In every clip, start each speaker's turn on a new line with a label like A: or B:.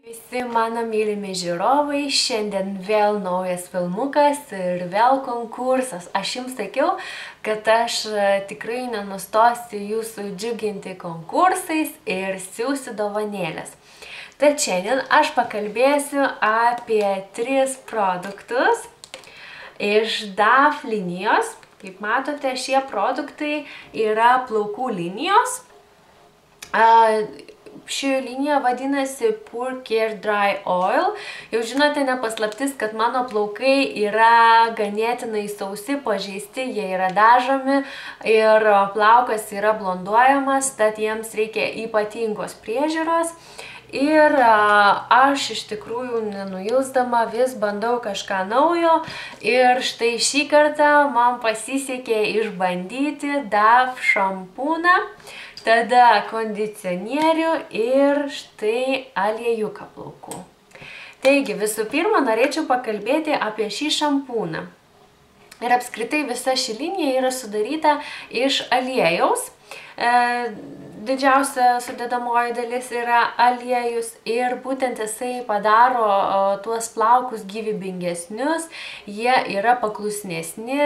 A: Visi mano mylimi žiūrovai, šiandien vėl naujas filmukas ir vėl konkursas. Aš jums sakiau, kad aš tikrai nenustosiu jūsų džiuginti konkursais ir siūsiu dovanėlės. Tad šiandien aš pakalbėsiu apie 3 produktus iš DAF linijos. Kaip matote, šie produktai yra plaukų linijos. Ši linija vadinasi Pure Care Dry Oil. Jau žinote, nepaslaptis, kad mano plaukai yra ganėtinai sausi, pažeisti, jie yra dažomi ir plaukas yra blonduojamas, tad jiems reikia ypatingos priežiūros. Ir aš iš tikrųjų nenuilsdama vis bandau kažką naujo ir štai šį kartą man pasisekė išbandyti DAF šampūną, tada kondicionierių ir štai aliejuką plaukų. Taigi, visų pirma, norėčiau pakalbėti apie šį šampūną. Ir apskritai visa ši linija yra sudaryta iš aliejaus. Didžiausia sudedamoji dalis yra aliejus ir būtent jisai padaro tuos plaukus gyvybingesnius, jie yra paklusnesni,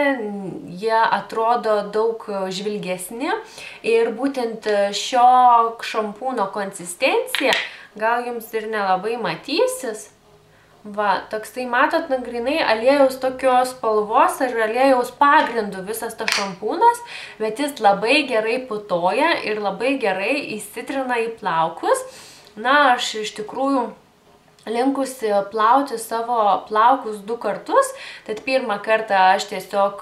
A: jie atrodo daug žvilgesni ir būtent šio šampūno konsistencija, gal jums ir nelabai matysis. Va, toksai matot, grinai aliejaus tokios spalvos ir aliejaus pagrindų visas tas šampūnas, bet jis labai gerai putoja ir labai gerai įsitrina į plaukus. Na, aš iš tikrųjų linkusi plauti savo plaukus 2 kartus, tad pirmą kartą aš tiesiog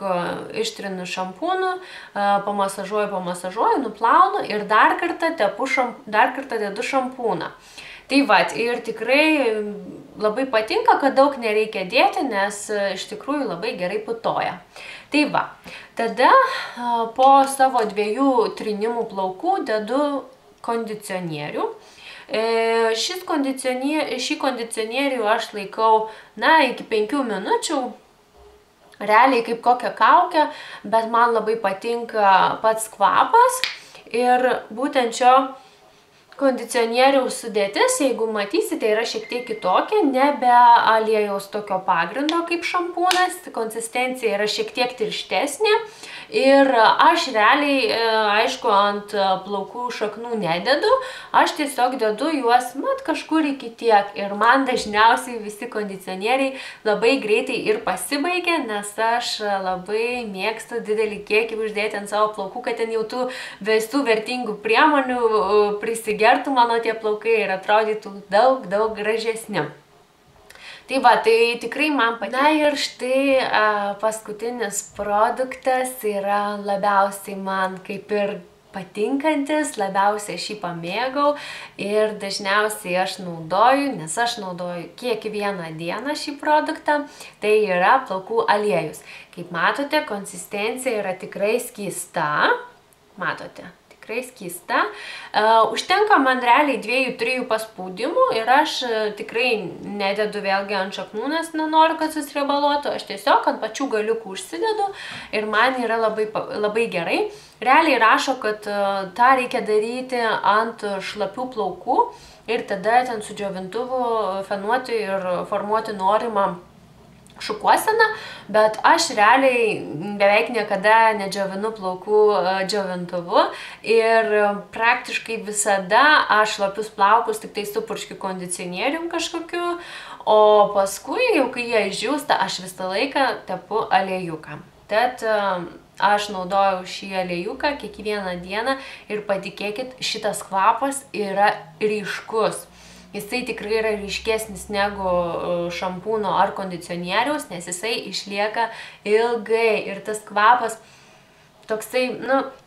A: ištrinu šampūnu, pamasažuoju, nuplaunu ir dar kartą dedu šampūną. Tai va, ir tikrai labai patinka, kad daug nereikia dėti, nes iš tikrųjų labai gerai putoja. Tai va, tada po savo 2 trinimų plaukų dedu kondicionierių. Šį kondicionierių aš laikau, iki 5 minučių, realiai kaip kokią kaukę, bet man labai patinka pats kvapas ir būtent šio kondicionieriaus sudėtis, jeigu matysite, yra šiek tiek kitokia, nebe aliejaus tokio pagrindo kaip šampūnas, konsistencija yra šiek tiek tirštesnė ir aš realiai, aišku, ant plaukų šaknų nededu, aš tiesiog dedu juos kažkur iki tiek ir man dažniausiai visi kondicionieriai labai greitai ir pasibaigia, nes aš labai mėgstu didelį kiekį uždėti ant savo plaukų, kad ten jau tų visų vertingų priemonių prisigertų mano tie plaukai ir atrodytų daug gražesni. Tai va, tai tikrai man patinka. Na ir štai paskutinis produktas yra labiausiai man kaip ir patinkantis, labiausiai aš jį pamėgau ir dažniausiai aš naudoju, nes aš naudoju kiekvieną dieną šį produktą, tai yra plaukų aliejus. Kaip matote, konsistencija yra tikrai skysta, matote? Tikrai skysta. Užtenka man realiai 2-3 paspaudimų ir aš tikrai nededu vėlgi ant šaknų, nes nenoriu, kad susriebaluotų. Aš tiesiog ant pačių galiukų užsidedu ir man yra labai gerai. Realiai rašo, kad tą reikia daryti ant šlapių plaukų ir tada ten su džiovintuvu fenuoti ir formuoti norimą šukuoseną, bet aš realiai beveik niekada nedžiovinu plaukų džiovintuvu ir praktiškai visada aš šlapius plaukus tik tai supurškiu kondicionierium kažkokiu, o paskui, jau kai jie išdžiūsta, aš visą laiką tepu aliejuką. Tad aš naudoju šį aliejuką kiekvieną dieną ir patikėkit, šitas kvapas yra ryškus. Jisai tikrai yra ryškesnis negu šampūno ar kondicionieriaus, nes jisai išlieka ilgai ir tas kvapas toksai,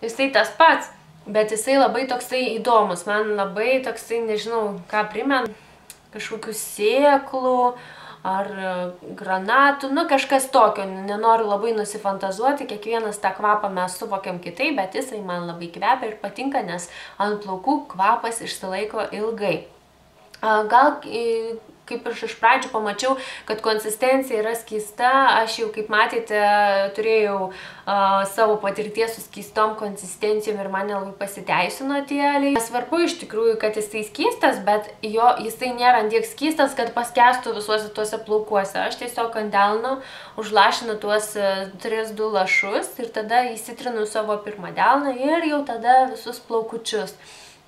A: jisai tas pats, bet jisai labai toksai įdomus, man labai toksai, nežinau, ką primena, kažkokių sėklų ar granatų, kažkas tokio, nenoriu labai nusifantazuoti, kiekvienas tą kvapą mes suvokiam kitaip, bet jisai man labai kvepia ir patinka, nes ant plaukų kvapas išsilaiko ilgai. Gal kaip iš pradžių pamačiau, kad konsistencija yra skysta, aš jau, kaip matėte, turėjau savo patirties su skystom konsistencijom ir man nelabai pasiteisino tie aliejai. Svarbu iš tikrųjų, kad jisai skystas, bet jisai nėra tiek skystas, kad paskestų visuose tuose plaukuose. Aš tiesiog ant delno užlašinu tuos 3-2 lašus ir tada įsitrinu savo pirmą delną ir jau tada visus plaukučius.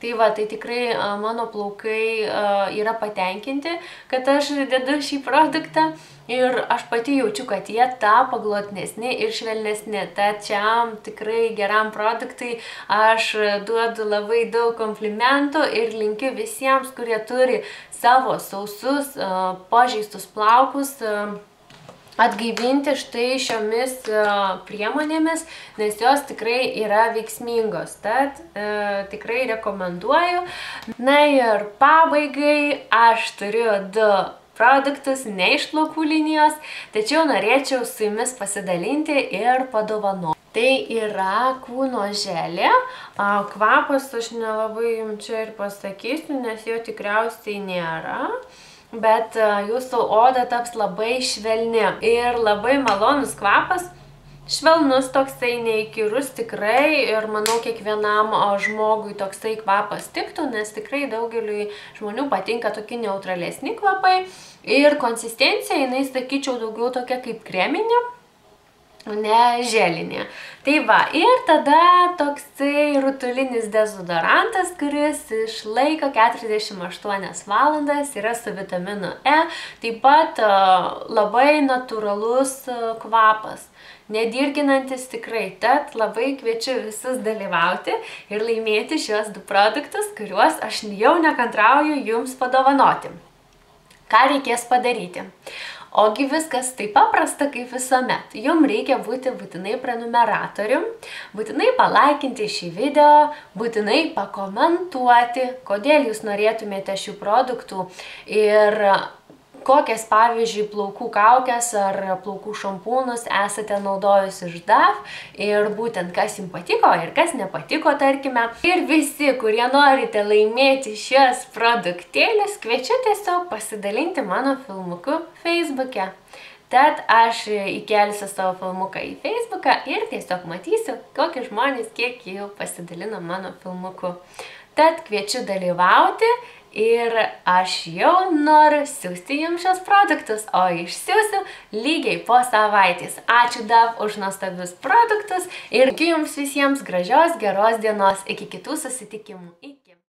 A: Tai va, tai tikrai mano plaukai yra patenkinti, kad aš dedu šį produktą ir aš pati jaučiu, kad jie tapo glotnesni ir švelnesni. Tad šiam tikrai geram produktui aš duodu labai daug komplimentų ir linkiu visiems, kurie turi savo sausus, pažeistus plaukus, atgaivinti štai šiomis priemonėmis, nes jos tikrai yra veiksmingos. Tad tikrai rekomenduoju. Na ir pabaigai aš turiu 2 produktus, ne iš plaukų linijos, tačiau norėčiau su jumis pasidalinti ir padovanoti. Tai yra kūno želė. Kvapas aš nelabai jums čia ir pasakysiu, nes jo tikriausiai nėra. Bet jūsų oda taps labai švelni ir labai malonus kvapas, švelnus toksai, neįkyrus tikrai ir manau kiekvienam žmogui toksai kvapas tiktų, nes tikrai daugeliui žmonių patinka tokie neutralesni kvapai ir konsistencija, jinai sakyčiau daugiau tokia kaip kreminė, ne želinė. Tai va, ir tada toksai rutulinis dezodorantas, kuris išlaiko 48 valandas, yra su vitaminu E, taip pat labai natūralus kvapas, nedirginantis tikrai, tad labai kviečiu visus dalyvauti ir laimėti šios 2 produktus, kuriuos aš jau nekantrauju jums padovanoti. Ką reikės padaryti? Ogi viskas taip paprasta kaip visuomet. Jums reikia būti būtinai prenumeratorium, būtinai palaikinti šį video, būtinai pakomentuoti, kodėl jūs norėtumėte šių produktų ir kokias, pavyzdžiui, plaukų kaukės ar plaukų šampūnus esate naudojus iš DAF ir būtent kas jums patiko ir kas nepatiko, tarkime. Ir visi, kurie norite laimėti šios produktėlius, kviečiu tiesiog pasidalinti mano filmuku Facebook'e. Tad aš įkelsiu savo filmuką į Facebooką ir tiesiog matysiu, kokie žmonės kiek jau pasidalino mano filmuku. Tad kviečiu dalyvauti. Ir aš jau noriu siųsti jums šios produktus, o išsiųsiu lygiai po savaitės. Ačiū DAF už nuostabius produktus ir linkiu jums visiems gražios, geros dienos. Iki kitų susitikimų.